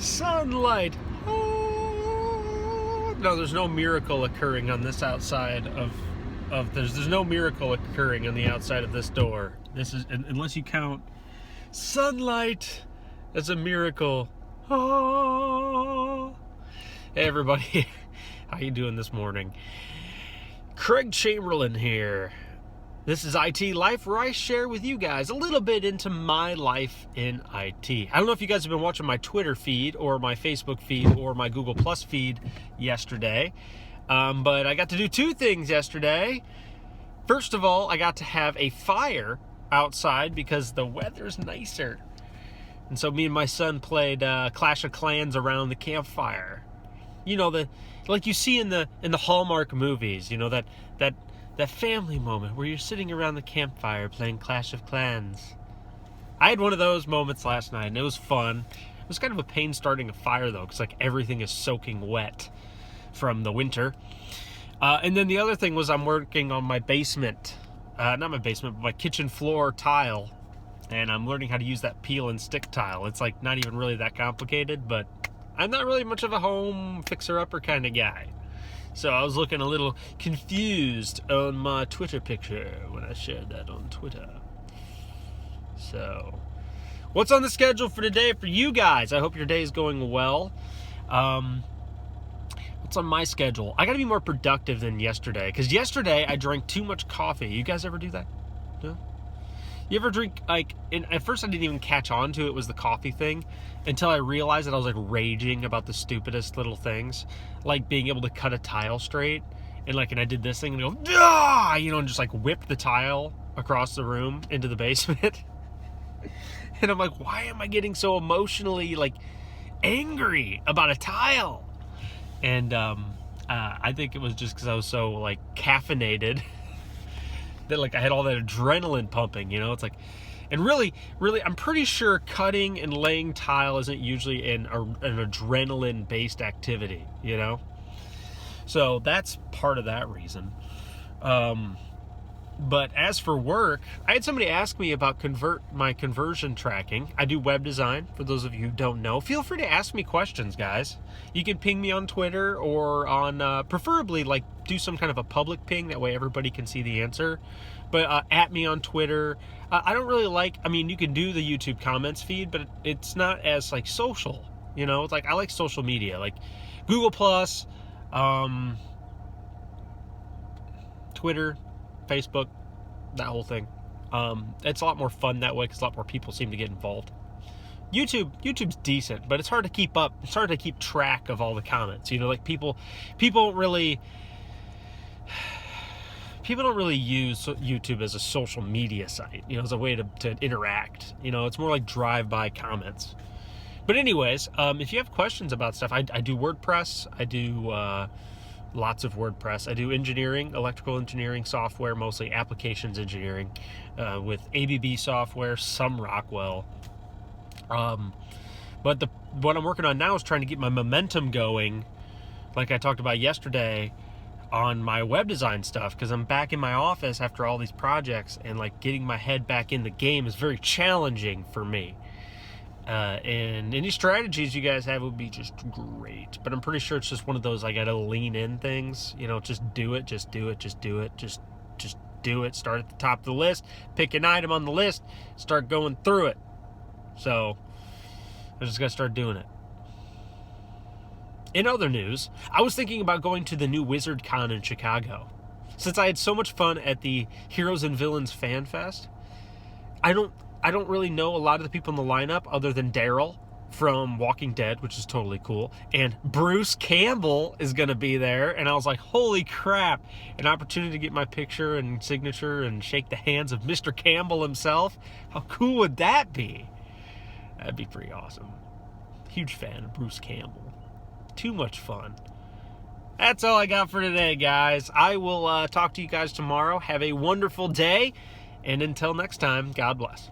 Sunlight. Oh. No, there's no miracle occurring on this outside of there's no miracle occurring on the outside of this door. This is, unless you count sunlight as a miracle. Oh. Hey everybody, how you doing this morning? Craig Chamberlain here. This is IT Life, where I share with you guys a little bit into my life in IT. I don't know if you guys have been watching my Twitter feed or my Facebook feed or my Google Plus feed yesterday, but I got to do two things yesterday. First of all, I got to have a fire outside because the weather's nicer. And so me and my son played Clash of Clans around the campfire. You know, like you see in the Hallmark movies, you know, that family moment where you're sitting around the campfire playing Clash of Clans. I had one of those moments last night, and it was fun. It was kind of a pain starting a fire, though, because like everything is soaking wet from the winter. And then the other thing was I'm working on my basement, not my basement, but my kitchen floor tile, and I'm learning how to use that peel and stick tile. It's like not even really that complicated, but I'm not really much of a home fixer-upper kind of guy. So I was looking a little confused on my Twitter picture when I shared that on Twitter. So, what's on the schedule for today for you guys? I hope your day is going well. What's on my schedule? I got to be more productive than yesterday, because yesterday I drank too much coffee. You guys ever do that? No? You ever drink, at first I didn't even catch on to it was the coffee thing until I realized that I was like raging about the stupidest little things, like being able to cut a tile straight, and I did this thing and go, ah, and just like whipped the tile across the room into the basement. And I'm like, why am I getting so emotionally angry about a tile? And I think it was just because I was so caffeinated that I had all that adrenaline pumping, it's like, and really, I'm pretty sure cutting and laying tile isn't usually an adrenaline based activity, so that's part of that reason. But as for work, I had somebody ask me about my conversion tracking. I do web design, for those of you who don't know. Feel free to ask me questions, guys. You can ping me on Twitter or on, preferably, do some kind of a public ping. That way everybody can see the answer. But at me on Twitter. I don't really you can do the YouTube comments feed, but it's not as, social. It's I like social media. Google Plus, Twitter, Facebook, that whole thing. It's a lot more fun that way because a lot more people seem to get involved. YouTube's decent, but it's hard to keep up. It's hard to keep track of all the comments. People don't really use YouTube as a social media site, as a way to interact. It's more like drive-by comments. But anyways, if you have questions about stuff, I do WordPress. I do lots of WordPress. I do engineering, electrical engineering software, mostly applications engineering, with ABB software, some Rockwell. But what I'm working on now is trying to get my momentum going, like I talked about yesterday, on my web design stuff, because I'm back in my office after all these projects, and getting my head back in the game is very challenging for me. And any strategies you guys have would be just great. But I'm pretty sure it's just one of those I gotta lean in things. Just do it. Just do it. Start at the top of the list. Pick an item on the list. Start going through it. So I just gotta start doing it. In other news, I was thinking about going to the new WizardCon in Chicago. Since I had so much fun at the Heroes and Villains Fan Fest, I don't really know a lot of the people in the lineup other than Daryl from Walking Dead, which is totally cool. And Bruce Campbell is going to be there. And I was like, holy crap, an opportunity to get my picture and signature and shake the hands of Mr. Campbell himself. How cool would that be? That'd be pretty awesome. Huge fan of Bruce Campbell. Too much fun. That's all I got for today, guys. I will talk to you guys tomorrow. Have a wonderful day. And until next time, God bless.